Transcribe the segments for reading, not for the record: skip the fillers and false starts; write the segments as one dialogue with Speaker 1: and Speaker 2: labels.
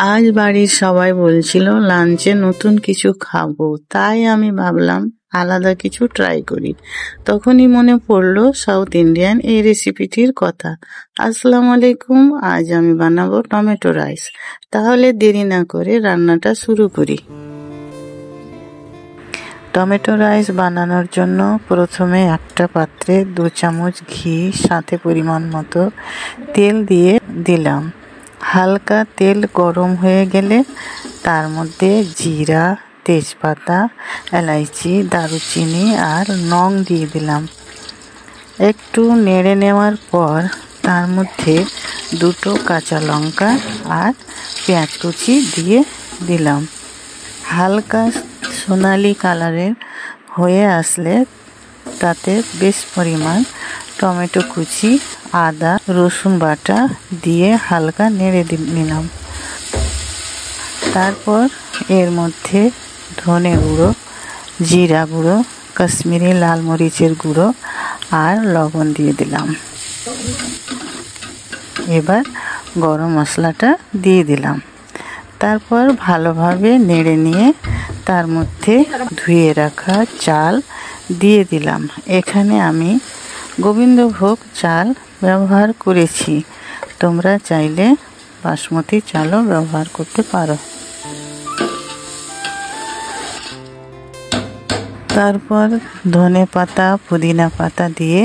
Speaker 1: আজ বাড়ির সবাই বলছিল লাঞ্চে নতুন কিছু খাবো, তাই আমি ভাবলাম আলাদা কিছু ট্রাই করি। তখনই মনে পড়লো সাউথ ইন্ডিয়ান এই রেসিপিটির কথা। আসসালামু আলাইকুম, আজ আমি বানাবো টমেটো রাইস। তাহলে দেরি না করে রান্নাটা শুরু করি। টমেটো রাইস বানানোর জন্য প্রথমে একটা পাত্রে 2 চামচ ঘি, সাথে পরিমাণ মতো তেল দিয়ে দিলাম। হালকা তেল গরম হয়ে গেলে তার মধ্যে জিরা, তেজপাতা, এলাইচি, দারুচিনি আর লং দিয়ে দিলাম। একটু নেড়ে নেওয়ার পর তার মধ্যে 2 কাঁচা লঙ্কা আর পেঁয়াজ কুচি দিয়ে দিলাম। হালকা সোনালি কালারের হয়ে আসলে তাতে বেশ পরিমাণ টমেটো কুচি, আদা রসুন বাটা দিয়ে হালকা নেড়ে নিলাম। তারপর এর মধ্যে ধনে গুঁড়ো, জিরা গুঁড়ো, কাশ্মীরি লাল মরিচের গুঁড়ো আর লবণ দিয়ে দিলাম। এবার গরম মশলাটা দিয়ে দিলাম। তারপর ভালোভাবে নেড়ে নিয়ে তার মধ্যে ধুয়ে রাখা চাল দিয়ে দিলাম। এখানে আমি গোবিন্দভোগ চাল ব্যবহার করেছি, তোমরা চাইলে বাসমতি চালও ব্যবহার করতে পারো। তারপর ধনে পাতা, পুদিনা পাতা দিয়ে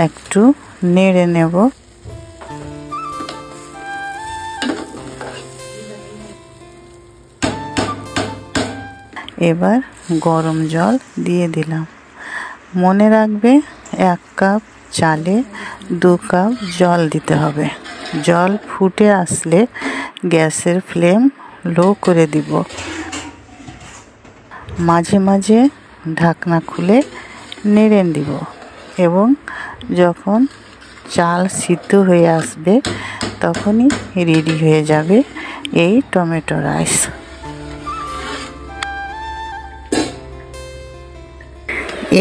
Speaker 1: একটু নেড়ে নেব। এবার গরম জল দিয়ে দিলাম। মনে রাখবে 1 কাপ চালে 2 কাপ জল দিতে হবে। জল ফুটে আসলে গ্যাসের ফ্লেম লো করে দিব। মাঝে মাঝে ঢাকনা খুলে নেড়ে দিব এবং যখন চাল সিদ্ধ হয়ে আসবে তখনই রেডি হয়ে যাবে এই টমেটো রাইস।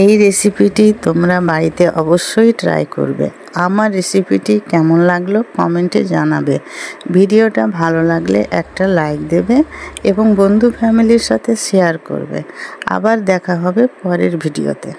Speaker 1: এই রেসিপিটি তোমরা বাড়িতে অবশ্যই ট্রাই করবে। আমার রেসিপিটি কেমন লাগলো কমেন্টে জানাবে। ভিডিওটা ভালো লাগলে একটা লাইক দেবে এবং বন্ধু ফ্যামিলির সাথে শেয়ার করবে। আবার দেখা হবে পরের ভিডিওতে।